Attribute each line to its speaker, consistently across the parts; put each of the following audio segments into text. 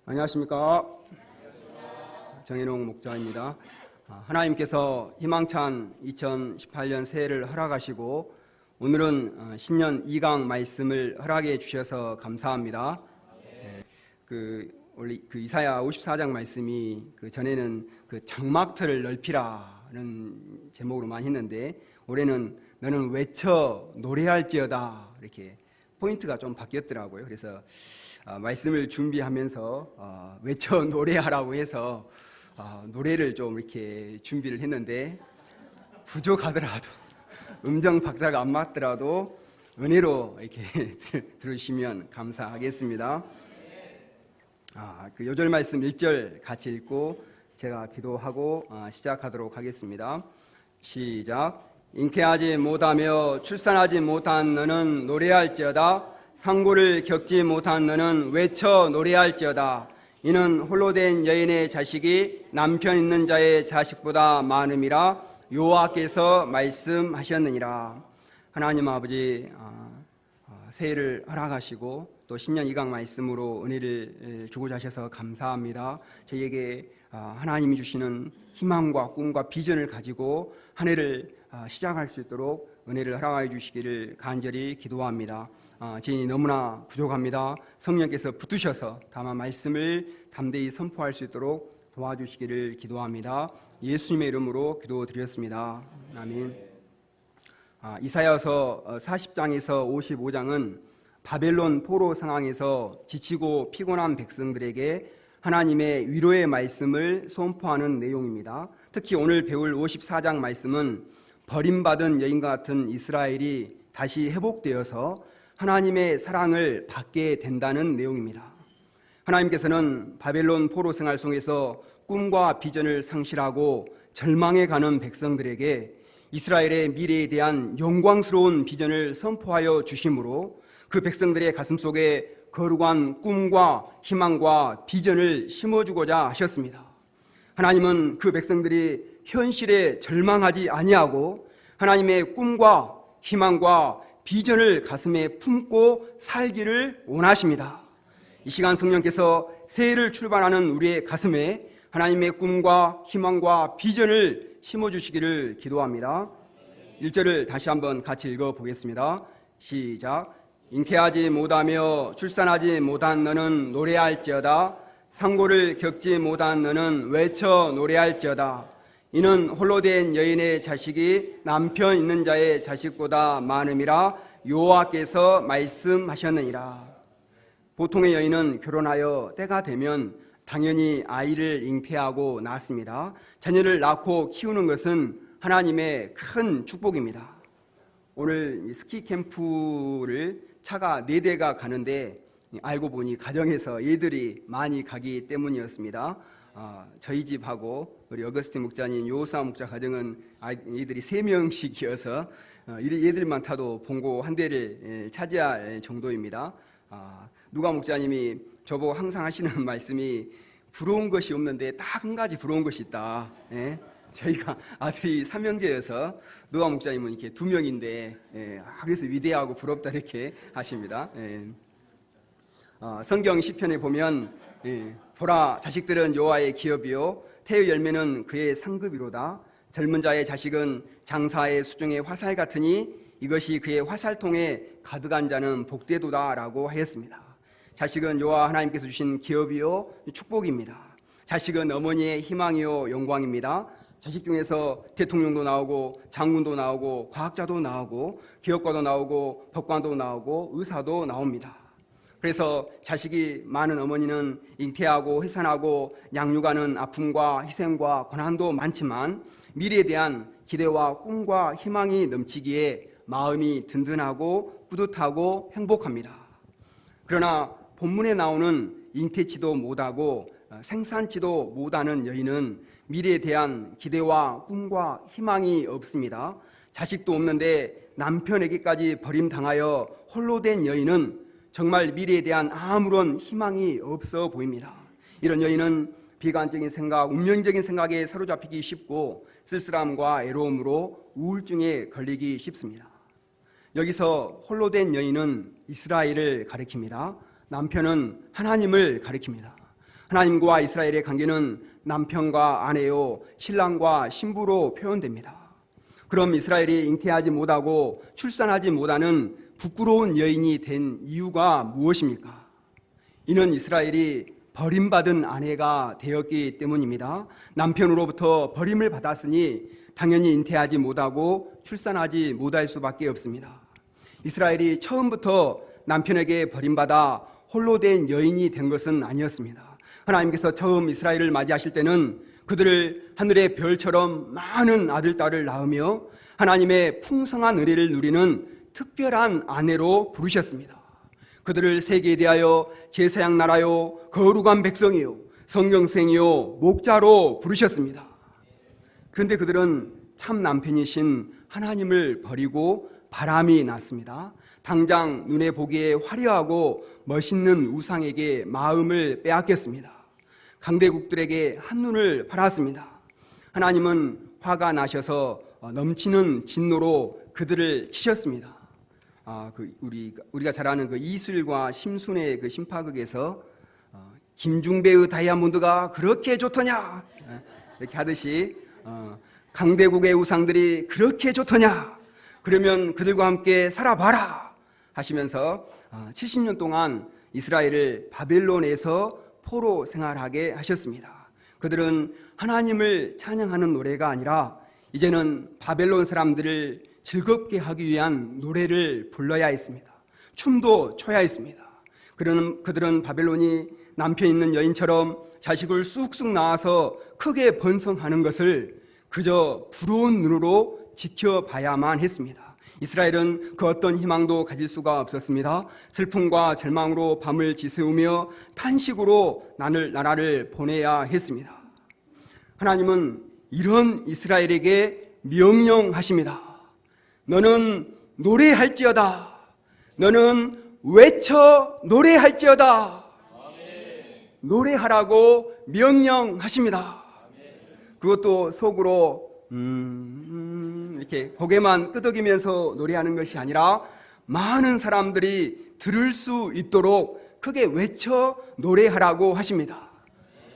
Speaker 1: 안녕하십니까. 정혜롱 목자입니다. 하나님께서 희망찬 2018년 새해를 허락하시고 오늘은 신년 2강 말씀을 허락해 주셔서 감사합니다. 원래 이사야 54장 말씀이 전에는 장막터를 넓히라는 제목으로 많이 했는데 올해는 너는 외쳐 노래할지어다 이렇게 포인트가 좀 바뀌었더라고요. 그래서 말씀을 준비하면서 외쳐 노래하라고 해서 노래를 좀 이렇게 준비를 했는데 부족하더라도 음정 박자가 안 맞더라도 은혜로 이렇게 들으시면 감사하겠습니다. 요절 말씀 1절 같이 읽고 제가 기도하고 시작하도록 하겠습니다. 시작. 잉태하지 못하며 출산하지 못한 너는 노래할지어다. 상고를 겪지 못한 너는 외쳐 노래할지어다. 이는 홀로 된 여인의 자식이 남편 있는 자의 자식보다 많음이라 여호와께서 말씀하셨느니라. 하나님 아버지, 새해를 허락하시고 또 신년 2강 말씀으로 은혜를 주고자 하셔서 감사합니다. 저희에게 하나님이 주시는 희망과 꿈과 비전을 가지고 한 해를 시작할 수 있도록 은혜를 허락해 주시기를 간절히 기도합니다. 저희 너무나 부족합니다. 성령께서 붙으셔서 다만 말씀을 담대히 선포할 수 있도록 도와주시기를 기도합니다. 예수님의 이름으로 기도드렸습니다. 아멘. 이사야서 40장에서 55장은 바벨론 포로 상황에서 지치고 피곤한 백성들에게 하나님의 위로의 말씀을 선포하는 내용입니다. 특히 오늘 배울 54장 말씀은 버림받은 여인과 같은 이스라엘이 다시 회복되어서 하나님의 사랑을 받게 된다는 내용입니다. 하나님께서는 바벨론 포로 생활 속에서 꿈과 비전을 상실하고 절망해 가는 백성들에게 이스라엘의 미래에 대한 영광스러운 비전을 선포하여 주심으로 그 백성들의 가슴속에 거룩한 꿈과 희망과 비전을 심어주고자 하셨습니다. 하나님은 그 백성들이 현실에 절망하지 아니하고 하나님의 꿈과 희망과 비전을 가슴에 품고 살기를 원하십니다. 이 시간 성령께서 새해를 출발하는 우리의 가슴에 하나님의 꿈과 희망과 비전을 심어주시기를 기도합니다. 1절을 다시 한번 같이 읽어보겠습니다. 시작. 잉태하지 못하며 출산하지 못한 너는 노래할지어다. 상고를 겪지 못한 너는 외쳐 노래할지어다. 이는 홀로 된 여인의 자식이 남편 있는 자의 자식보다 많음이라 여호와께서 말씀하셨느니라. 보통의 여인은 결혼하여 때가 되면 당연히 아이를 잉태하고 낳습니다. 자녀를 낳고 키우는 것은 하나님의 큰 축복입니다. 오늘 스키 캠프를 차가 4대가 가는데 알고 보니 가정에서 얘들이 많이 가기 때문이었습니다. 저희 집하고 우리 어거스틴 목자님, 요사 목자 가정은 얘들이 3명씩이어서 얘들만 타도 봉고 한 대를 차지할 정도입니다. 누가 목자님이 저보고 항상 하시는 말씀이 부러운 것이 없는데 딱 한 가지 부러운 것이 있다. 저희가 아들이 3형제여서 누가 목자님은 이렇게 2명인데 그래서 위대하고 부럽다 이렇게 하십니다. 성경 시편에 보면 보라 자식들은 여호와의 기업이요 태의 열매는 그의 상급이로다. 젊은 자의 자식은 장사의 수중의 화살 같으니 이것이 그의 화살통에 가득한 자는 복되도다 라고 하였습니다. 자식은 여호와 하나님께서 주신 기업이요 축복입니다. 자식은 어머니의 희망이요 영광입니다. 자식 중에서 대통령도 나오고 장군도 나오고 과학자도 나오고 기업가도 나오고 법관도 나오고 의사도 나옵니다. 그래서 자식이 많은 어머니는 잉태하고 해산하고 양육하는 아픔과 희생과 고난도 많지만 미래에 대한 기대와 꿈과 희망이 넘치기에 마음이 든든하고 뿌듯하고 행복합니다. 그러나 본문에 나오는 잉태치도 못하고 생산치도 못하는 여인은 미래에 대한 기대와 꿈과 희망이 없습니다. 자식도 없는데 남편에게까지 버림당하여 홀로 된 여인은 정말 미래에 대한 아무런 희망이 없어 보입니다. 이런 여인은 비관적인 생각, 운명적인 생각에 사로잡히기 쉽고 쓸쓸함과 외로움으로 우울증에 걸리기 쉽습니다. 여기서 홀로 된 여인은 이스라엘을 가리킵니다. 남편은 하나님을 가리킵니다. 하나님과 이스라엘의 관계는 남편과 아내요, 신랑과 신부로 표현됩니다. 그럼 이스라엘이 잉태하지 못하고 출산하지 못하는 부끄러운 여인이 된 이유가 무엇입니까? 이는 이스라엘이 버림받은 아내가 되었기 때문입니다. 남편으로부터 버림을 받았으니 당연히 잉태하지 못하고 출산하지 못할 수밖에 없습니다. 이스라엘이 처음부터 남편에게 버림받아 홀로 된 여인이 된 것은 아니었습니다. 하나님께서 처음 이스라엘을 맞이하실 때는 그들을 하늘의 별처럼 많은 아들, 딸을 낳으며 하나님의 풍성한 은혜를 누리는 특별한 아내로 부르셨습니다. 그들을 세계에 대하여 제사장 나라요, 거룩한 백성이요, 성경생이요, 목자로 부르셨습니다. 그런데 그들은 참 남편이신 하나님을 버리고 바람이 났습니다. 당장 눈에 보기에 화려하고 멋있는 우상에게 마음을 빼앗겼습니다. 강대국들에게 한눈을 팔았습니다. 하나님은 화가 나셔서 넘치는 진노로 그들을 치셨습니다. 우리가 잘 아는 그 이슬과 심순의 그 심파극에서 김중배의 다이아몬드가 그렇게 좋더냐 이렇게 하듯이 강대국의 우상들이 그렇게 좋더냐, 그러면 그들과 함께 살아봐라 하시면서 70년 동안 이스라엘을 바벨론에서 포로 생활하게 하셨습니다. 그들은 하나님을 찬양하는 노래가 아니라 이제는 바벨론 사람들을 즐겁게 하기 위한 노래를 불러야 했습니다. 춤도 춰야 했습니다. 그들은 바벨론이 남편 있는 여인처럼 자식을 쑥쑥 낳아서 크게 번성하는 것을 그저 부러운 눈으로 지켜봐야만 했습니다. 이스라엘은 그 어떤 희망도 가질 수가 없었습니다. 슬픔과 절망으로 밤을 지새우며 탄식으로 나라를 보내야 했습니다. 하나님은 이런 이스라엘에게 명령하십니다. 너는 노래할지어다. 너는 외쳐 노래할지어다. 노래하라고 명령하십니다. 그것도 속으로 이렇게 고개만 끄덕이면서 노래하는 것이 아니라 많은 사람들이 들을 수 있도록 크게 외쳐 노래하라고 하십니다.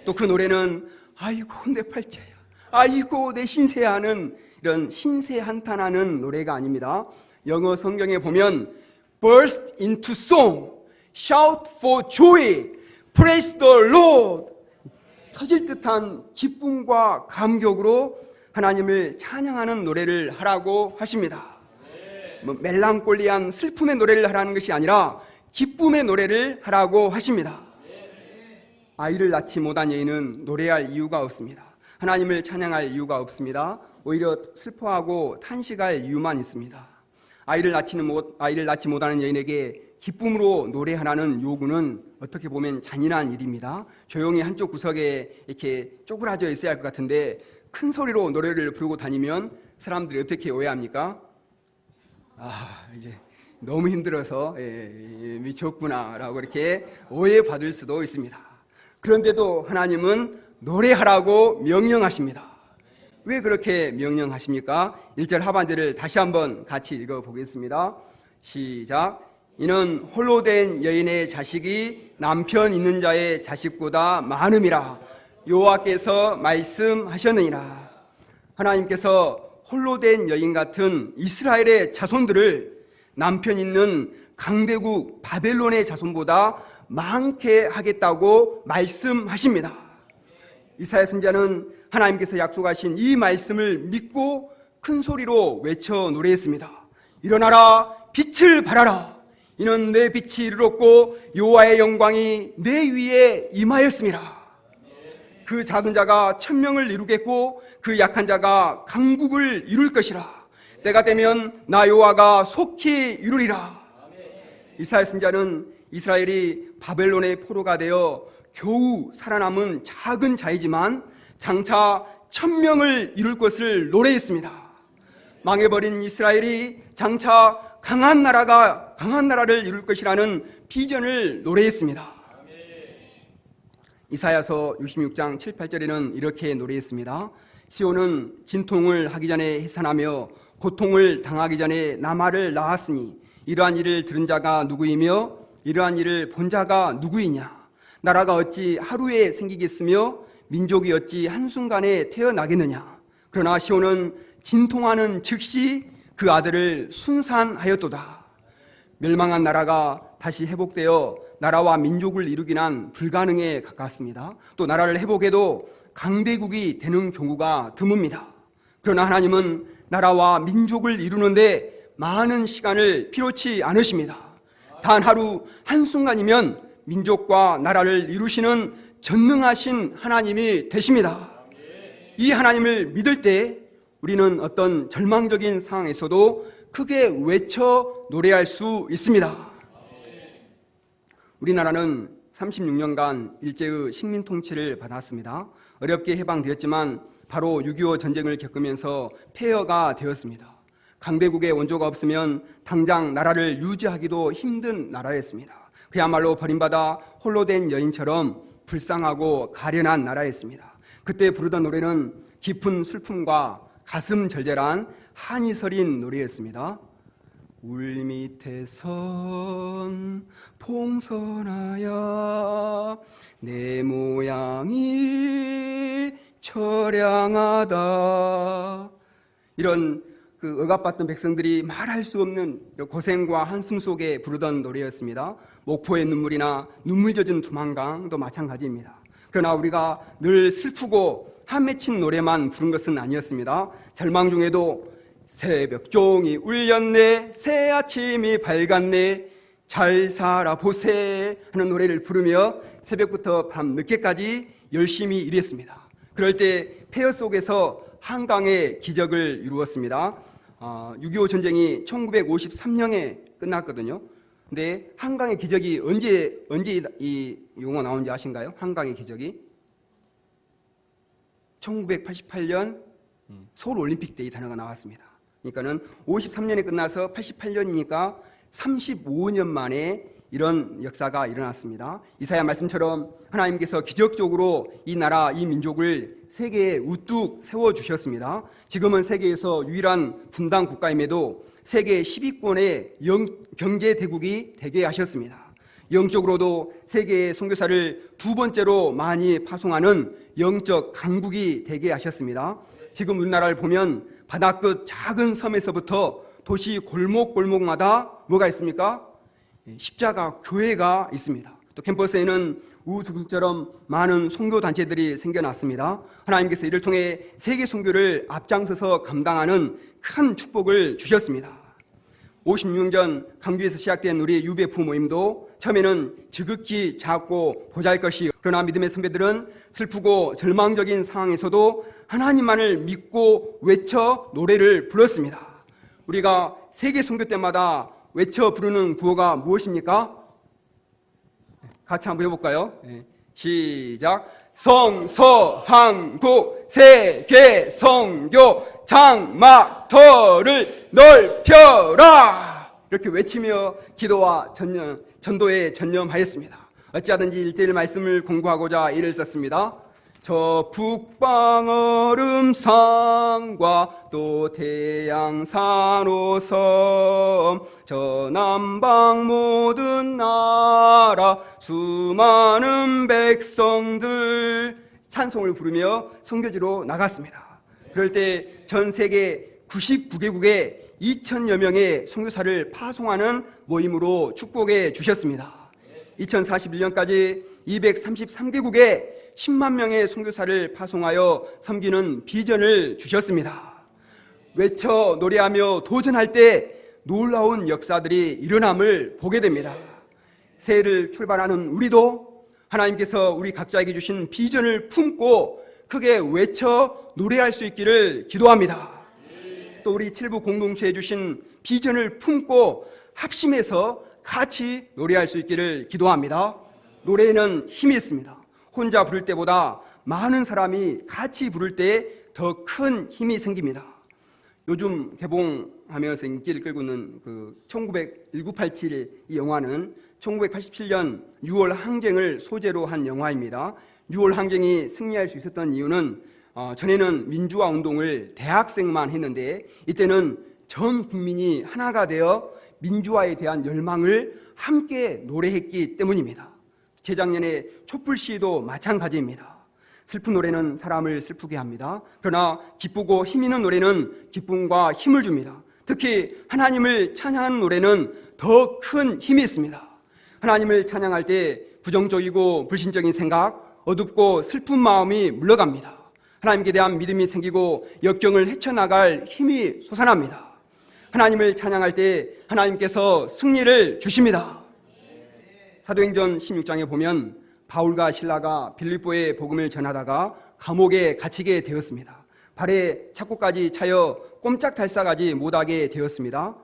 Speaker 1: 또 그 노래는 아이고 내 팔자야, 아이고 내 신세야 하는 이런 신세 한탄하는 노래가 아닙니다. 영어 성경에 보면 burst into song, shout for joy, praise the Lord, 터질 듯한 기쁨과 감격으로 하나님을 찬양하는 노래를 하라고 하십니다. 멜랑콜리한 슬픔의 노래를 하라는 것이 아니라 기쁨의 노래를 하라고 하십니다. 아이를 낳지 못한 여인은 노래할 이유가 없습니다. 하나님을 찬양할 이유가 없습니다. 오히려 슬퍼하고 탄식할 이유만 있습니다. 아이를 낳지 못하는 여인에게 기쁨으로 노래하라는 요구는 어떻게 보면 잔인한 일입니다. 조용히 한쪽 구석에 이렇게 쪼그라져 있어야 할 것 같은데 큰 소리로 노래를 부르고 다니면 사람들이 어떻게 오해합니까? 이제 너무 힘들어서 미쳤구나라고 이렇게 오해받을 수도 있습니다. 그런데도 하나님은 노래하라고 명령하십니다. 왜 그렇게 명령하십니까? 1절 하반절을 다시 한번 같이 읽어보겠습니다. 시작. 이는 홀로 된 여인의 자식이 남편 있는 자의 자식보다 많음이라 여호와께서 말씀하셨느니라. 하나님께서 홀로 된 여인 같은 이스라엘의 자손들을 남편 있는 강대국 바벨론의 자손보다 많게 하겠다고 말씀하십니다. 이사야 선지자는 하나님께서 약속하신 이 말씀을 믿고 큰 소리로 외쳐 노래했습니다. 일어나라, 빛을 발하라. 이는 내 빛이 이르렀고 여호와의 영광이 내 위에 임하였음이라. 그 작은 자가 천명을 이루겠고 그 약한 자가 강국을 이룰 것이라. 때가 되면 나 여호와가 속히 이루리라. 이사야 선지자는 이스라엘이 바벨론의 포로가 되어 겨우 살아남은 작은 자이지만 장차 천명을 이룰 것을 노래했습니다. 망해버린 이스라엘이 장차 강한 나라를 이룰 것이라는 비전을 노래했습니다. 이사야서 66장 7, 8절에는 이렇게 노래했습니다. 시온은 진통을 하기 전에 해산하며 고통을 당하기 전에 남아를 낳았으니 이러한 일을 들은 자가 누구이며 이러한 일을 본 자가 누구이냐. 나라가 어찌 하루에 생기겠으며 민족이 어찌 한순간에 태어나겠느냐. 그러나 시온은 진통하는 즉시 그 아들을 순산하였도다. 멸망한 나라가 다시 회복되어 나라와 민족을 이루긴 한 불가능에 가깝습니다. 또 나라를 회복해도 강대국이 되는 경우가 드뭅니다. 그러나 하나님은 나라와 민족을 이루는데 많은 시간을 필요치 않으십니다. 단 하루 한순간이면 민족과 나라를 이루시는 전능하신 하나님이 되십니다. 이 하나님을 믿을 때 우리는 어떤 절망적인 상황에서도 크게 외쳐 노래할 수 있습니다. 우리나라는 36년간 일제의 식민 통치를 받았습니다. 어렵게 해방되었지만 바로 6.25 전쟁을 겪으면서 폐허가 되었습니다. 강대국의 원조가 없으면 당장 나라를 유지하기도 힘든 나라였습니다. 그야말로 버림받아 홀로 된 여인처럼 불쌍하고 가련한 나라였습니다. 그때 부르던 노래는 깊은 슬픔과 가슴 절절한 한이 서린 노래였습니다. 울 밑에 선 봉선하야 내 모양이 처량하다. 이런 억압받던 백성들이 말할 수 없는 고생과 한숨 속에 부르던 노래였습니다. 목포의 눈물이나 눈물 젖은 두만강도 마찬가지입니다. 그러나 우리가 늘 슬프고 한맺힌 노래만 부른 것은 아니었습니다. 절망 중에도 새벽종이 울렸네, 새 아침이 밝았네, 잘 살아보세 하는 노래를 부르며 새벽부터 밤 늦게까지 열심히 일했습니다. 그럴 때 폐허 속에서 한강의 기적을 이루었습니다. 6.25 전쟁이 1953년에 끝났거든요. 근데 한강의 기적이 언제 이 용어 나온지 아신가요? 한강의 기적이 1988년 서울 올림픽 때 이 단어가 나왔습니다. 그러니까는 53년에 끝나서 88년이니까 35년 만에 이런 역사가 일어났습니다. 이사야 말씀처럼 하나님께서 기적적으로 이 나라, 이 민족을 세계에 우뚝 세워주셨습니다. 지금은 세계에서 유일한 분당 국가임에도 세계 10위권의 경제대국이 되게 하셨습니다. 영적으로도 세계의 선교사를 두 번째로 많이 파송하는 영적 강국이 되게 하셨습니다. 지금 우리나라를 보면 바다끝 작은 섬에서부터 도시 골목골목마다 뭐가 있습니까? 십자가 교회가 있습니다. 또 캠퍼스에는 우주국처럼 많은 선교단체들이 생겨났습니다. 하나님께서 이를 통해 세계 선교를 앞장서서 감당하는 큰 축복을 주셨습니다. 56년 전 강주에서 시작된 우리 유배프 모임도 처음에는 지극히 작고 보잘것이, 그러나 믿음의 선배들은 슬프고 절망적인 상황에서도 하나님만을 믿고 외쳐 노래를 불렀습니다. 우리가 세계 선교 때마다 외쳐 부르는 구호가 무엇입니까? 같이 한번 해볼까요? 시작. 성서한국 세계 선교 장막터를 넓혀라, 이렇게 외치며 기도와 전도에 전념하였습니다. 어찌하든지 1대1 말씀을 공부하고자 일을 썼습니다. 저 북방 얼음산과 또 태양산 오섬, 저 남방 모든 나라 수많은 백성들, 찬송을 부르며 선교지로 나갔습니다. 그럴 때 전 세계 99개국에 2,000여 명의 선교사를 파송하는 모임으로 축복해 주셨습니다. 2041년까지 233개국에 10만 명의 선교사를 파송하여 섬기는 비전을 주셨습니다. 외쳐 노래하며 도전할 때 놀라운 역사들이 일어남을 보게 됩니다. 새해를 출발하는 우리도 하나님께서 우리 각자에게 주신 비전을 품고 크게 외쳐 노래할 수 있기를 기도합니다. 또 우리 칠부 공동체에 주신 비전을 품고 합심해서 같이 노래할 수 있기를 기도합니다. 노래에는 힘이 있습니다. 혼자 부를 때보다 많은 사람이 같이 부를 때 더 큰 힘이 생깁니다. 요즘 개봉하면서 인기를 끌고 있는 1987 이 영화는 1987년 6월 항쟁을 소재로 한 영화입니다. 6월 항쟁이 승리할 수 있었던 이유는 전에는 민주화 운동을 대학생만 했는데 이때는 전 국민이 하나가 되어 민주화에 대한 열망을 함께 노래했기 때문입니다. 재작년에 촛불 시위도 마찬가지입니다. 슬픈 노래는 사람을 슬프게 합니다. 그러나 기쁘고 힘 있는 노래는 기쁨과 힘을 줍니다. 특히 하나님을 찬양하는 노래는 더 큰 힘이 있습니다. 하나님을 찬양할 때 부정적이고 불신적인 생각, 어둡고 슬픈 마음이 물러갑니다. 하나님께 대한 믿음이 생기고 역경을 헤쳐나갈 힘이 솟아납니다. 하나님을 찬양할 때 하나님께서 승리를 주십니다. 사도행전 16장에 보면 바울과 실라가 빌립보에 복음을 전하다가 감옥에 갇히게 되었습니다. 발에 착고까지 차여 꼼짝달싹하지 못하게 되었습니다.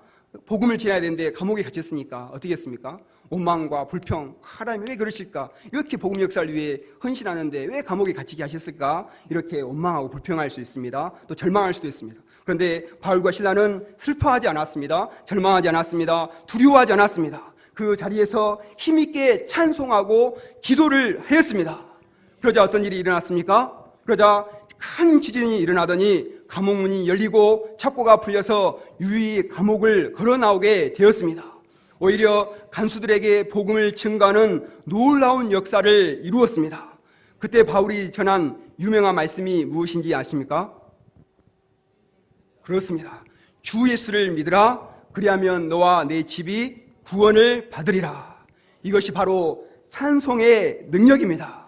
Speaker 1: 복음을 전해야 되는데 감옥에 갇혔으니까 어떻게 했습니까? 원망과 불평, 하나님 왜 그러실까? 이렇게 복음 역사를 위해 헌신하는데 왜 감옥에 갇히게 하셨을까? 이렇게 원망하고 불평할 수 있습니다. 또 절망할 수도 있습니다. 그런데 바울과 실라는 슬퍼하지 않았습니다. 절망하지 않았습니다. 두려워하지 않았습니다. 그 자리에서 힘있게 찬송하고 기도를 하였습니다. 그러자 어떤 일이 일어났습니까? 그러자 큰 지진이 일어나더니 감옥문이 열리고 착고가 풀려서 유유히 감옥을 걸어 나오게 되었습니다. 오히려 간수들에게 복음을 증거하는 놀라운 역사를 이루었습니다. 그때 바울이 전한 유명한 말씀이 무엇인지 아십니까? 그렇습니다. 주 예수를 믿으라. 그리하면 너와 내 집이 구원을 받으리라. 이것이 바로 찬송의 능력입니다.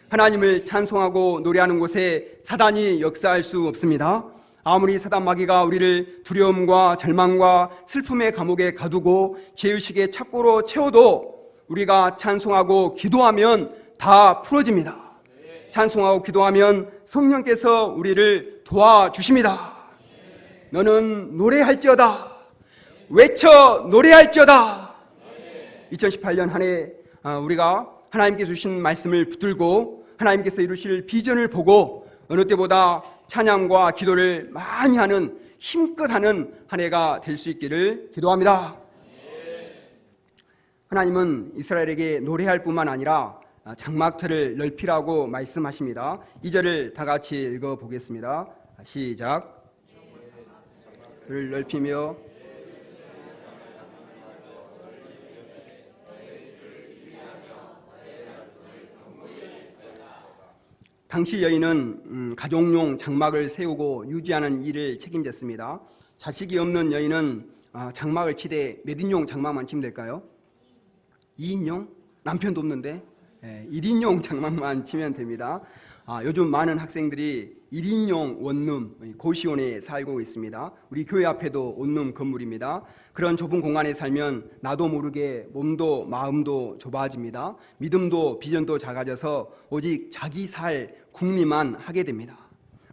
Speaker 1: 하나님을 찬송하고 노래하는 곳에 사단이 역사할 수 없습니다. 아무리 사단 마귀가 우리를 두려움과 절망과 슬픔의 감옥에 가두고 죄의식의 착고로 채워도 우리가 찬송하고 기도하면 다 풀어집니다. 찬송하고 기도하면 성령께서 우리를 도와주십니다. 너는 노래할지어다. 외쳐 노래할지어다. 2018년 한 해 우리가 하나님께 주신 말씀을 붙들고 하나님께서 이루실 비전을 보고 어느 때보다 찬양과 기도를 많이 하는 힘껏 하는 한 해가 될 수 있기를 기도합니다. 하나님은 이스라엘에게 노래할 뿐만 아니라 장막틀을 넓히라고 말씀하십니다. 2절을 다 같이 읽어보겠습니다. 시작. 를 넓히며 당시 여인은 가족용 장막을 세우고 유지하는 일을 책임졌습니다. 자식이 없는 여인은 장막을 치되 몇 인용 장막만 치면 될까요? 2인용? 남편도 없는데 1인용 장막만 치면 됩니다. 요즘 많은 학생들이 1인용 원룸 고시원에 살고 있습니다. 우리 교회 앞에도 원룸 건물입니다. 그런 좁은 공간에 살면 나도 모르게 몸도 마음도 좁아집니다. 믿음도 비전도 작아져서 오직 자기 살 궁리만 하게 됩니다.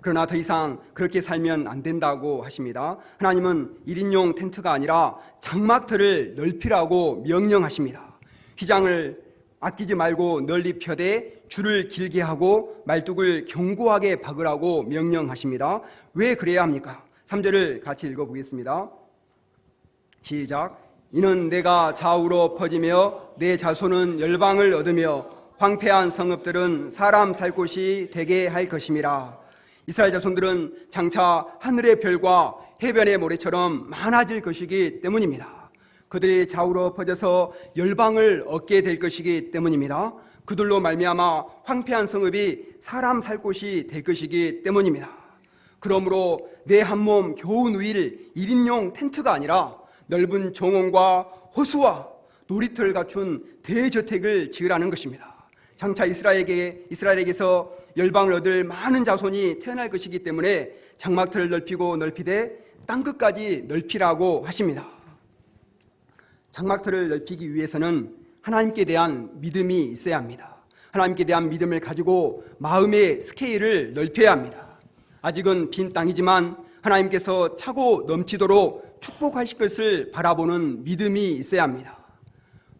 Speaker 1: 그러나 더 이상 그렇게 살면 안 된다고 하십니다. 하나님은 1인용 텐트가 아니라 장막틀을 넓히라고 명령하십니다. 휘장을 아끼지 말고 널리 펴되 줄을 길게 하고 말뚝을 견고하게 박으라고 명령하십니다. 왜 그래야 합니까? 3절을 같이 읽어보겠습니다. 시작. 이는 내가 좌우로 퍼지며 내 자손은 열방을 얻으며 황폐한 성읍들은 사람 살 곳이 되게 할 것임이라. 이스라엘 자손들은 장차 하늘의 별과 해변의 모래처럼 많아질 것이기 때문입니다. 그들이 좌우로 퍼져서 열방을 얻게 될 것이기 때문입니다. 그들로 말미암아 황폐한 성읍이 사람 살 곳이 될 것이기 때문입니다. 그러므로 내 한 몸 겨우 누일 1인용 텐트가 아니라 넓은 정원과 호수와 놀이터를 갖춘 대저택을 지으라는 것입니다. 장차 이스라엘에게서 열방을 얻을 많은 자손이 태어날 것이기 때문에 장막틀을 넓히고 넓히되 땅끝까지 넓히라고 하십니다. 장막틀을 넓히기 위해서는 하나님께 대한 믿음이 있어야 합니다. 하나님께 대한 믿음을 가지고 마음의 스케일을 넓혀야 합니다. 아직은 빈 땅이지만 하나님께서 차고 넘치도록 축복하실 것을 바라보는 믿음이 있어야 합니다.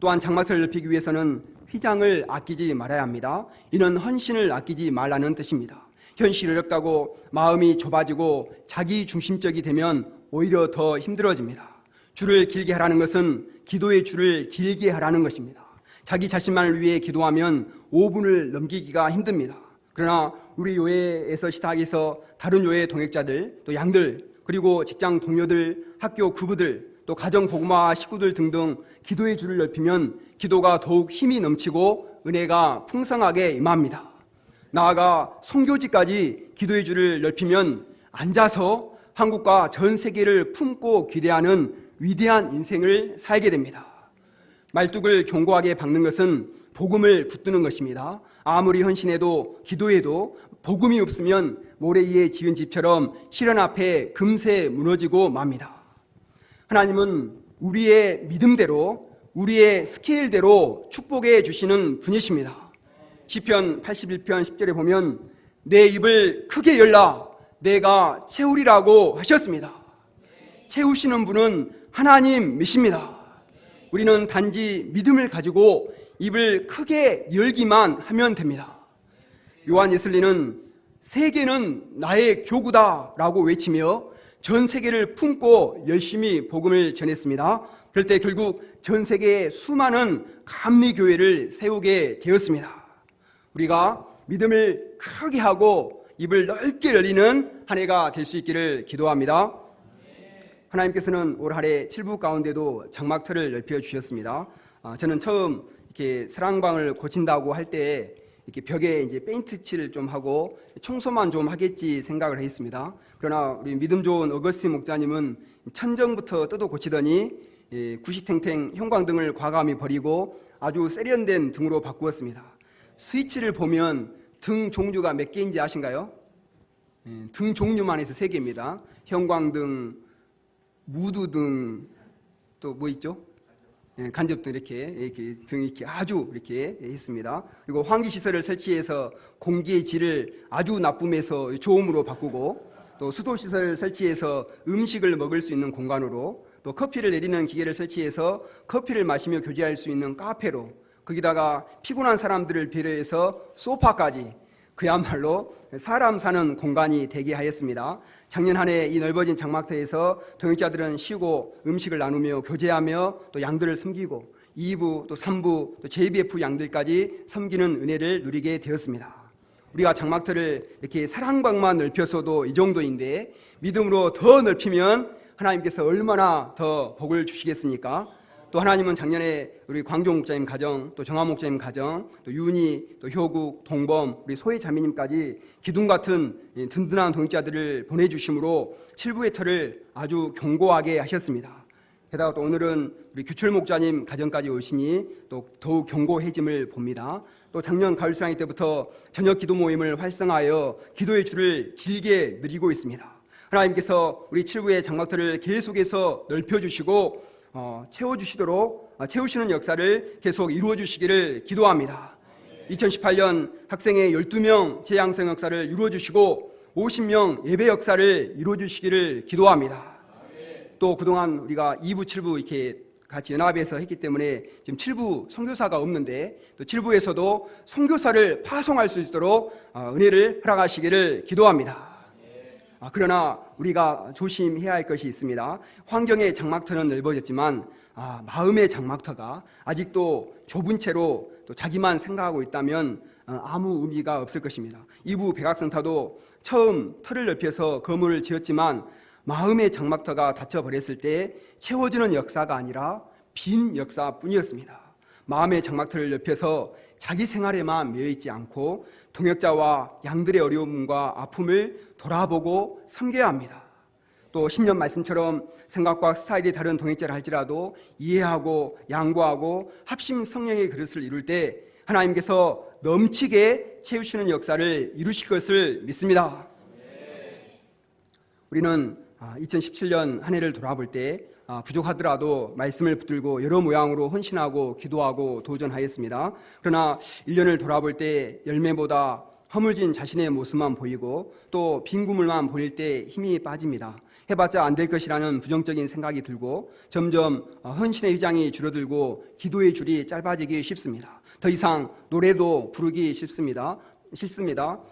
Speaker 1: 또한 장막틀을 넓히기 위해서는 휘장을 아끼지 말아야 합니다. 이는 헌신을 아끼지 말라는 뜻입니다. 현실이 어렵다고 마음이 좁아지고 자기 중심적이 되면 오히려 더 힘들어집니다. 줄을 길게 하라는 것은 기도의 줄을 길게 하라는 것입니다. 자기 자신만을 위해 기도하면 5분을 넘기기가 힘듭니다. 그러나 우리 교회에서 시작해서 다른 교회 동역자들, 또 양들, 그리고 직장 동료들, 학교 구부들, 또 가정 복음화 식구들 등등 기도의 줄을 넓히면 기도가 더욱 힘이 넘치고 은혜가 풍성하게 임합니다. 나아가 선교지까지 기도의 줄을 넓히면 앉아서 한국과 전 세계를 품고 기대하는 위대한 인생을 살게 됩니다. 말뚝을 견고하게 박는 것은 복음을 붙드는 것입니다. 아무리 헌신해도 기도해도 복음이 없으면 모래 위에 지은 집처럼 시련 앞에 금세 무너지고 맙니다. 하나님은 우리의 믿음대로, 우리의 스케일대로 축복해 주시는 분이십니다. 시편 81편 10절에 보면 내 입을 크게 열라 내가 채우리라고 하셨습니다. 채우시는 분은 하나님이십니다. 우리는 단지 믿음을 가지고 입을 크게 열기만 하면 됩니다. 요한 예슬리는 세계는 나의 교구다 라고 외치며 전 세계를 품고 열심히 복음을 전했습니다. 그럴 때 결국 전 세계에 수많은 감리교회를 세우게 되었습니다. 우리가 믿음을 크게 하고 입을 넓게 열리는 한 해가 될 수 있기를 기도합니다. 하나님께서는 올 한 해 7부 가운데도 장막터를 넓혀 주셨습니다. 저는 처음 이렇게 사랑방을 고친다고 할 때 이렇게 벽에 이제 페인트 칠을 좀 하고 청소만 좀 하겠지 생각을 했습니다. 그러나 우리 믿음 좋은 어거스틴 목자님은 천정부터 뜯어 고치더니 구시탱탱 형광등을 과감히 버리고 아주 세련된 등으로 바꾸었습니다. 스위치를 보면 등 종류가 몇 개인지 아신가요? 등 종류만 해서 3개입니다. 형광등, 무드등, 또 뭐 있죠? 간접등 이렇게 등 이렇게 아주 이렇게 했습니다. 그리고 환기 시설을 설치해서 공기의 질을 아주 나쁨에서 좋음으로 바꾸고, 또 수도 시설을 설치해서 음식을 먹을 수 있는 공간으로, 또 커피를 내리는 기계를 설치해서 커피를 마시며 교제할 수 있는 카페로, 거기다가 피곤한 사람들을 배려해서 소파까지, 그야말로 사람 사는 공간이 되게 하였습니다. 작년 한 해 이 넓어진 장막터에서 동역자들은 쉬고 음식을 나누며 교제하며 또 양들을 섬기고 2부 또 3부 또 JBF 양들까지 섬기는 은혜를 누리게 되었습니다. 우리가 장막터를 이렇게 사랑방만 넓혀서도 이 정도인데 믿음으로 더 넓히면 하나님께서 얼마나 더 복을 주시겠습니까? 또 하나님은 작년에 우리 광종 목자님 가정, 또 정한 목자님 가정, 또 윤희, 또 효국, 동범, 우리 소희 자매님까지 기둥 같은 든든한 동역자들을 보내주심으로 7부의 터를 아주 견고하게 하셨습니다. 게다가 또 오늘은 우리 규철 목자님 가정까지 오시니 또 더욱 견고해짐을 봅니다. 또 작년 가을 수양회 때부터 저녁 기도 모임을 활성화하여 기도의 줄을 길게 늘리고 있습니다. 하나님께서 우리 7부의 장막터를 계속해서 넓혀주시고 채워주시도록 채우시는 역사를 계속 이루어주시기를 기도합니다. 2018년 학생회 12명 재양성 역사를 이루어주시고 50명 예배 역사를 이루어주시기를 기도합니다. 또 그동안 우리가 2부, 7부 이렇게 같이 연합해서 했기 때문에 지금 7부 선교사가 없는데 또 7부에서도 선교사를 파송할 수 있도록 은혜를 허락하시기를 기도합니다. 그러나 우리가 조심해야 할 것이 있습니다. 환경의 장막터는 넓어졌지만 마음의 장막터가 아직도 좁은 채로 또 자기만 생각하고 있다면 아무 의미가 없을 것입니다. 2부 백악센터도 처음 터를 넓혀서 건물을 지었지만 마음의 장막터가 닫혀버렸을 때 채워지는 역사가 아니라 빈 역사뿐이었습니다. 마음의 장막터를 넓혀서 자기 생활에만 매여있지 않고 동역자와 양들의 어려움과 아픔을 돌아보고 섬겨야 합니다. 또 신년 말씀처럼 생각과 스타일이 다른 동역자를 할지라도 이해하고 양보하고 합심 성령의 그릇을 이룰 때 하나님께서 넘치게 채우시는 역사를 이루실 것을 믿습니다. 우리는 2017년 한 해를 돌아볼 때 부족하더라도 말씀을 붙들고 여러 모양으로 헌신하고 기도하고 도전하였습니다. 그러나 1년을 돌아볼 때 열매보다 허물진 자신의 모습만 보이고 또 빈 구물만 보일 때 힘이 빠집니다. 해봤자 안 될 것이라는 부정적인 생각이 들고 점점 헌신의 휘장이 줄어들고 기도의 줄이 짧아지기 쉽습니다. 더 이상 노래도 부르기 싫습니다.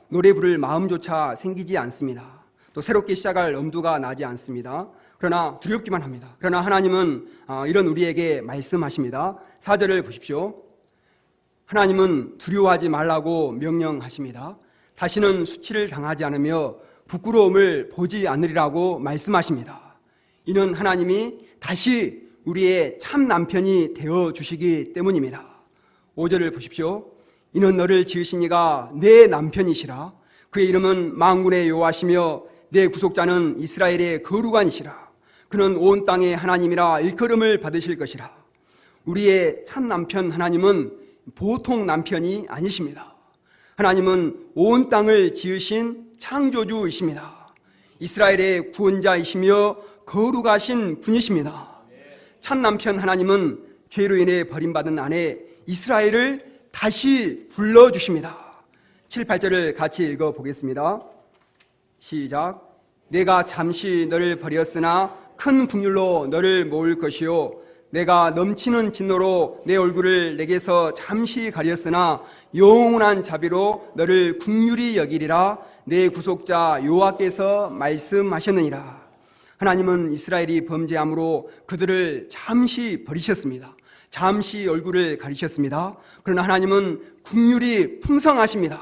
Speaker 1: 노래 부를 마음조차 생기지 않습니다. 또 새롭게 시작할 엄두가 나지 않습니다. 그러나 두렵기만 합니다. 그러나 하나님은 이런 우리에게 말씀하십니다. 4절을 보십시오. 하나님은 두려워하지 말라고 명령하십니다. 다시는 수치를 당하지 않으며 부끄러움을 보지 않으리라고 말씀하십니다. 이는 하나님이 다시 우리의 참 남편이 되어주시기 때문입니다. 5절을 보십시오. 이는 너를 지으신 이가 내 남편이시라. 그의 이름은 만군의 여호와시며 내 구속자는 이스라엘의 거룩한이시라. 그는 온 땅의 하나님이라 일컬음을 받으실 것이라. 우리의 참 남편 하나님은 보통 남편이 아니십니다. 하나님은 온 땅을 지으신 창조주이십니다. 이스라엘의 구원자이시며 거룩하신 분이십니다. 참 남편 하나님은 죄로 인해 버림받은 아내 이스라엘을 다시 불러주십니다. 7, 8절을 같이 읽어보겠습니다. 시작. 내가 잠시 너를 버렸으나 큰 긍휼로 너를 모을 것이요 내가 넘치는 진노로 내 얼굴을 내게서 잠시 가렸으나 영원한 자비로 너를 긍휼히 여기리라. 내 구속자 여호와께서 말씀하셨느니라. 하나님은 이스라엘이 범죄함으로 그들을 잠시 버리셨습니다. 잠시 얼굴을 가리셨습니다. 그러나 하나님은 긍휼이 풍성하십니다.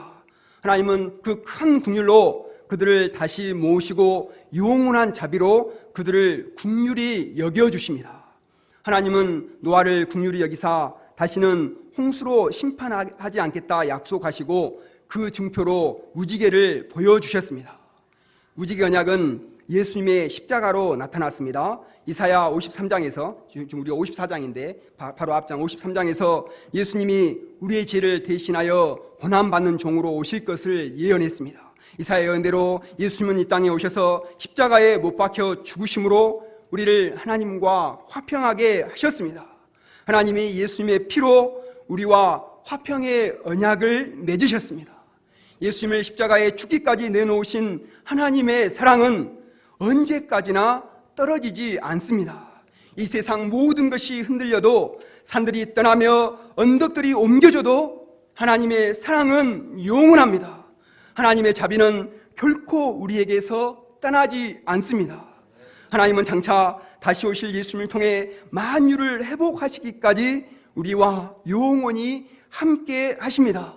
Speaker 1: 하나님은 그 큰 긍휼로 그들을 다시 모으시고 영원한 자비로 그들을 긍휼히 여겨주십니다. 하나님은 노아를 긍휼히 여기사 다시는 홍수로 심판하지 않겠다 약속하시고 그 증표로 무지개를 보여주셨습니다. 무지개 언약은 예수님의 십자가로 나타났습니다. 이사야 53장에서, 지금 우리가 54장인데 바로 앞장 53장에서 예수님이 우리의 죄를 대신하여 고난받는 종으로 오실 것을 예언했습니다. 이사야 예언대로 예수님은 이 땅에 오셔서 십자가에 못 박혀 죽으심으로 우리를 하나님과 화평하게 하셨습니다. 하나님이 예수님의 피로 우리와 화평의 언약을 맺으셨습니다. 예수님을 십자가에 죽기까지 내놓으신 하나님의 사랑은 언제까지나 떨어지지 않습니다. 이 세상 모든 것이 흔들려도 산들이 떠나며 언덕들이 옮겨져도 하나님의 사랑은 영원합니다. 하나님의 자비는 결코 우리에게서 떠나지 않습니다. 하나님은 장차 다시 오실 예수님을 통해 만유를 회복하시기까지 우리와 영원히 함께 하십니다.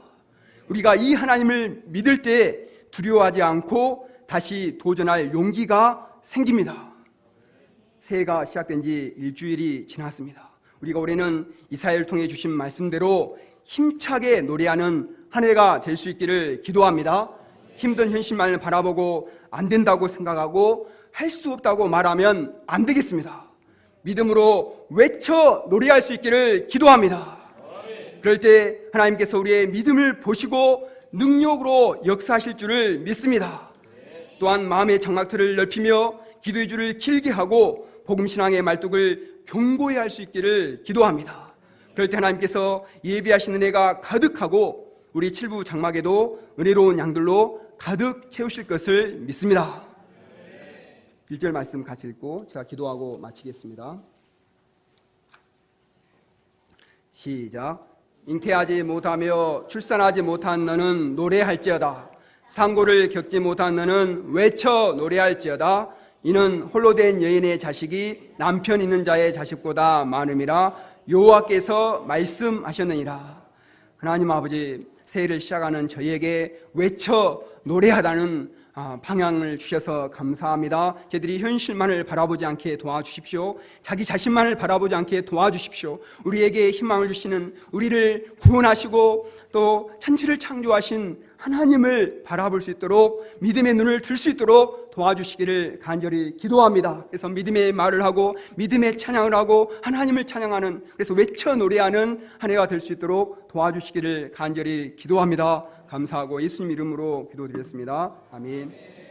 Speaker 1: 우리가 이 하나님을 믿을 때 두려워하지 않고 다시 도전할 용기가 생깁니다. 새해가 시작된 지 일주일이 지났습니다. 우리가 올해는 이사야를 통해 주신 말씀대로 힘차게 노래하는 한 해가 될 수 있기를 기도합니다. 힘든 현실만을 바라보고 안 된다고 생각하고 할 수 없다고 말하면 안 되겠습니다. 믿음으로 외쳐 노래할 수 있기를 기도합니다. 그럴 때 하나님께서 우리의 믿음을 보시고 능력으로 역사하실 줄을 믿습니다. 또한 마음의 장막틀을 넓히며 기도의 줄을 길게 하고 복음신앙의 말뚝을 견고히 할 수 있기를 기도합니다. 그럴 때 하나님께서 예비하신 은혜가 가득하고 우리 7부 장막에도 은혜로운 양들로 가득 채우실 것을 믿습니다. 1절 말씀 같이 읽고 제가 기도하고 마치겠습니다. 시작. 잉태하지 못하며 출산하지 못한 너는 노래할지어다. 상고를 겪지 못한 너는 외쳐 노래할지어다. 이는 홀로 된 여인의 자식이 남편 있는 자의 자식보다 많음이라 여호와께서 말씀하셨느니라. 하나님 아버지, 새해를 시작하는 저희에게 외쳐 노래하다는 방향을 주셔서 감사합니다. 저희들이 현실만을 바라보지 않게 도와주십시오. 자기 자신만을 바라보지 않게 도와주십시오. 우리에게 희망을 주시는, 우리를 구원하시고 또 천지를 창조하신 하나님을 바라볼 수 있도록, 믿음의 눈을 들 수 있도록 도와주시기를 간절히 기도합니다. 그래서 믿음의 말을 하고 믿음의 찬양을 하고 하나님을 찬양하는, 그래서 외쳐 노래하는 한 해가 될 수 있도록 도와주시기를 간절히 기도합니다. 감사하고 예수님 이름으로 기도드렸습니다. 아멘.